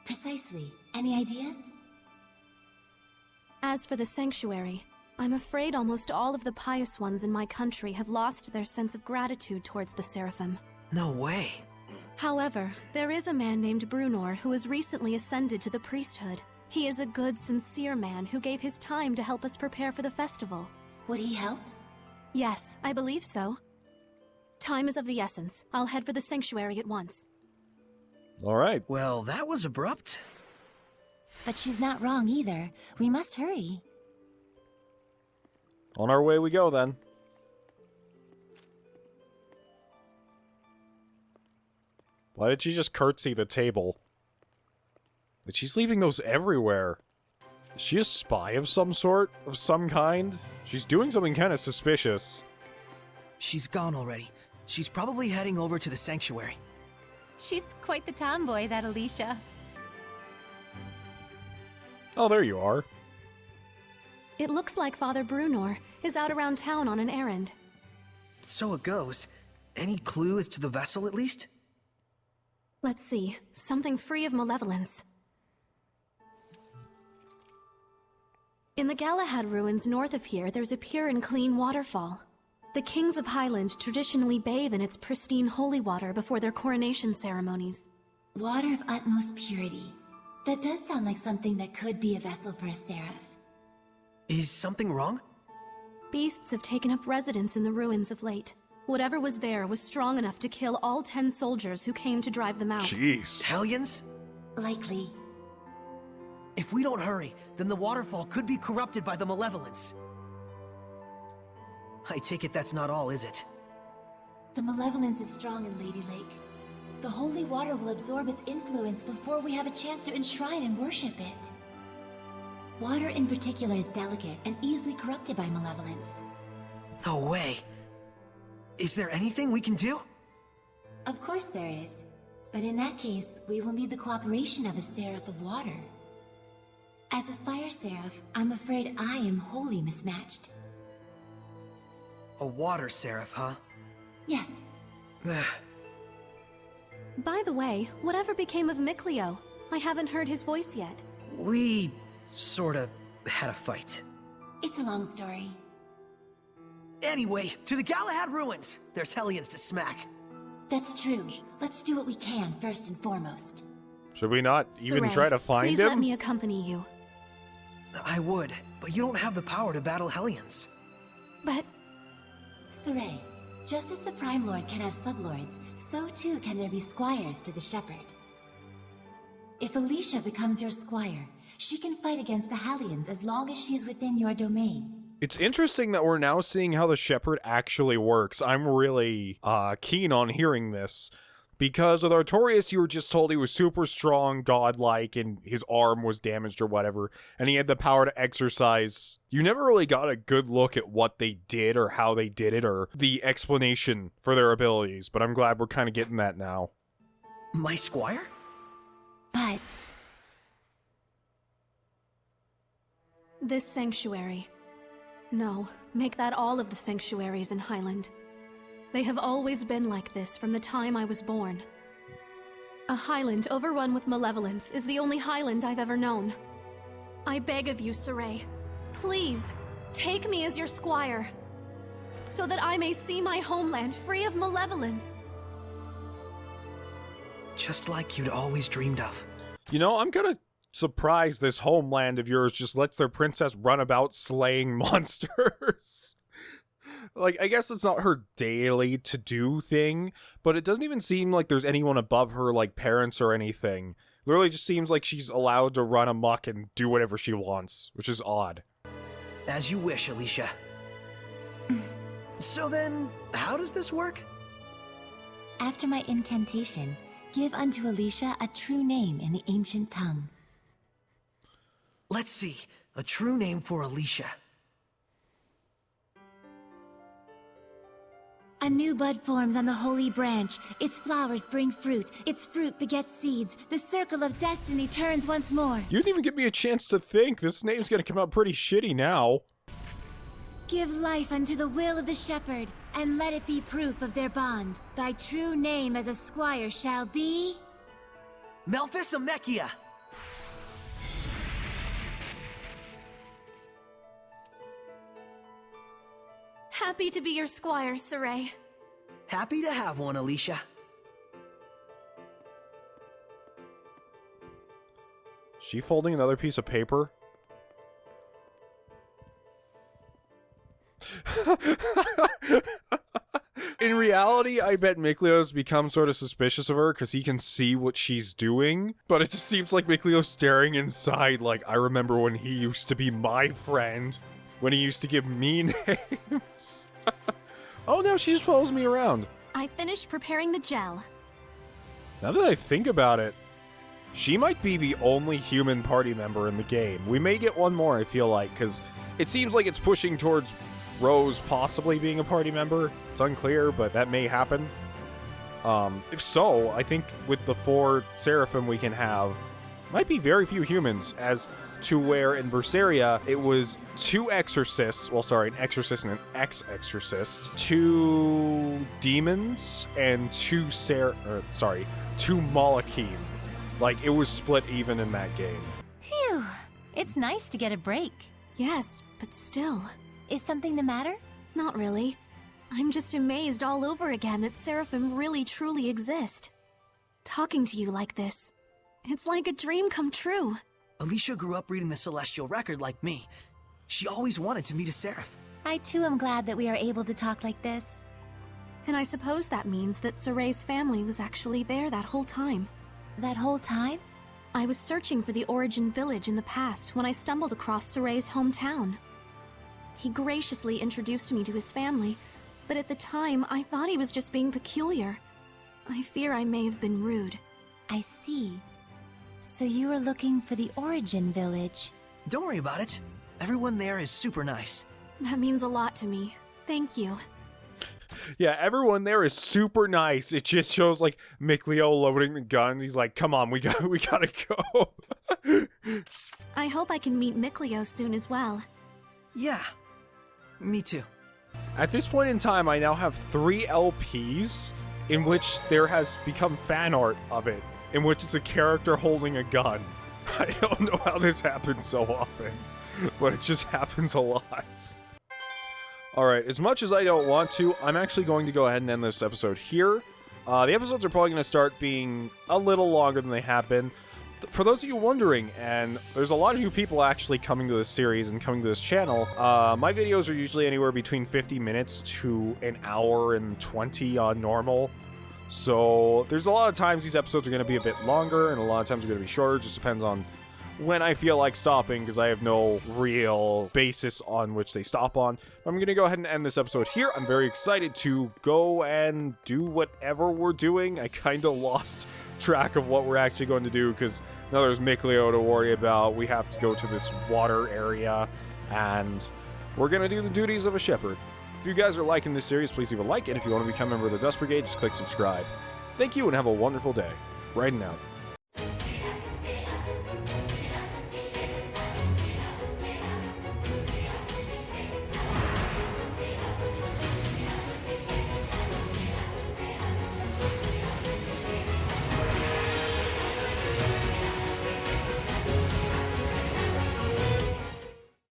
Precisely. Any ideas? As for the sanctuary, I'm afraid almost all of the pious ones in my country have lost their sense of gratitude towards the Seraphim. No way. However, there is a man named Brunor who has recently ascended to the priesthood. He is a good, sincere man who gave his time to help us prepare for the festival. Would he help? Yes, I believe so. Time is of the essence. I'll head for the sanctuary at once. All right. Well, that was abrupt. But she's not wrong either. We must hurry. On our way we go, then. Why did she just curtsy the table? But she's leaving those everywhere. Is she a spy of some sort? Of some kind? She's doing something kind of suspicious. She's gone already. She's probably heading over to the sanctuary. She's quite the tomboy, that Alicia. Oh, there you are. It looks like Father Brunor is out around town on an errand. So it goes. Any clue as to the vessel, at least? Let's see. Something free of malevolence. In the Galahad ruins north of here, there's a pure and clean waterfall. The kings of Hyland traditionally bathe in its pristine holy water before their coronation ceremonies. Water of utmost purity. That does sound like something that could be a vessel for a seraph. Is something wrong? Beasts have taken up residence in the ruins of late. Whatever was there was strong enough to kill all 10 soldiers who came to drive them out. Jeez. Hellions? Likely. If we don't hurry, then the waterfall could be corrupted by the malevolence. I take it that's not all, is it? The malevolence is strong in Lady Lake. The holy water will absorb its influence before we have a chance to enshrine and worship it. Water in particular is delicate and easily corrupted by malevolence. No way. Is there anything we can do? Of course there is. But in that case, we will need the cooperation of a seraph of water. As a fire seraph, I'm afraid I am wholly mismatched. A water seraph, huh? Yes. By the way, whatever became of Mikleo? I haven't heard his voice yet. We sorta had a fight. It's a long story. Anyway, to the Galahad ruins! There's Hellions to smack. That's true. Let's do what we can first and foremost. Should we not even Sorey, try to find please him? let me accompany you. I would, but you don't have the power to battle Hellions. But... Sorey, just as the Prime Lord can have sublords, so too can there be squires to the Shepherd. If Alicia becomes your squire, she can fight against the Hellions as long as she is within your domain. It's interesting that we're now seeing how the Shepherd actually works. I'm really keen on hearing this. Because with Artorias, you were just told he was super strong, godlike, and his arm was damaged or whatever, and he had the power to exercise. You never really got a good look at what they did or how they did it or the explanation for their abilities, but I'm glad we're kind of getting that now. My squire? But... this sanctuary. No, make that all of the sanctuaries in Hyland. They have always been like this from the time I was born. A Hyland overrun with malevolence is the only Hyland I've ever known. I beg of you, Sorey, please, take me as your squire, so that I may see my homeland free of malevolence. Just like you'd always dreamed of. You know, I'm gonna surprise this homeland of yours just lets their princess run about slaying monsters. Like, I guess it's not her daily to-do thing, but it doesn't even seem like there's anyone above her, like parents or anything. Literally just seems like she's allowed to run amok and do whatever she wants, which is odd. As you wish, Alicia. So then, how does this work? After my incantation, give unto Alicia a true name in the ancient tongue. Let's see. A true name for Alicia. A new bud forms on the holy branch. Its flowers bring fruit. Its fruit begets seeds. The circle of destiny turns once more. You didn't even give me a chance to think. This name's gonna come out pretty shitty now. Give life unto the will of the shepherd, and let it be proof of their bond. Thy true name as a squire shall be... Malfisamechia! Happy to be your squire, Sorey. Happy to have one, Alicia. She folding another piece of paper? In reality, I bet Miklio's become sort of suspicious of her because he can see what she's doing, but it just seems like Miklio's staring inside like, I remember when he used to be my friend, when he used to give me names. Oh no, she just follows me around. I finished preparing the gel. Now that I think about it, she might be the only human party member in the game. We may get one more, I feel like, because it seems like it's pushing towards Rose possibly being a party member. It's unclear, but that may happen. If so, I think with the 4 Seraphim we can have, might be very few humans, as to where in Berseria it was 2 exorcists, well sorry, an exorcist and an ex-exorcist, 2 demons, and 2 Malachim. Like, it was split even in that game. Phew. It's nice to get a break. Yes, but still. Is something the matter? Not really. I'm just amazed all over again that Seraphim really truly exist. Talking to you like this, it's like a dream come true. Alicia grew up reading the Celestial Record like me. She always wanted to meet a Seraph. I too am glad that we are able to talk like this. And I suppose that means that Sorey's family was actually there that whole time. That whole time? I was searching for the Origin Village in the past when I stumbled across Sorey's hometown. He graciously introduced me to his family, but at the time I thought he was just being peculiar. I fear I may have been rude. I see. So you were looking for the Origin Village. Don't worry about it. Everyone there is super nice. That means a lot to me. Thank you. Yeah, everyone there is super nice. It just shows like Miklio loading the guns. He's like, "Come on, we gotta go." I hope I can meet Miklio soon as well. Yeah, me too. At this point in time, I now have 3 LPs in which there has become fan art of it, in which it's a character holding a gun. I don't know how this happens so often, but it just happens a lot. Alright, as much as I don't want to, I'm actually going to go ahead and end this episode here. The episodes are probably going to start being a little longer than they have been. For those of you wondering, and there's a lot of new people actually coming to this series and coming to this channel, my videos are usually anywhere between 50 minutes to an hour and 20 on normal. So there's a lot of times these episodes are going to be a bit longer, and a lot of times they're going to be shorter. It just depends on when I feel like stopping, because I have no real basis on which they stop on. I'm going to go ahead and end this episode here. I'm very excited to go and do whatever we're doing. I kind of lost track of what we're actually going to do, because now there's Miklio to worry about. We have to go to this water area, and we're going to do the duties of a shepherd. If you guys are liking this series, please leave a like, and if you want to become a member of the Dust Brigade, just click subscribe. Thank you, and have a wonderful day. Raiden out.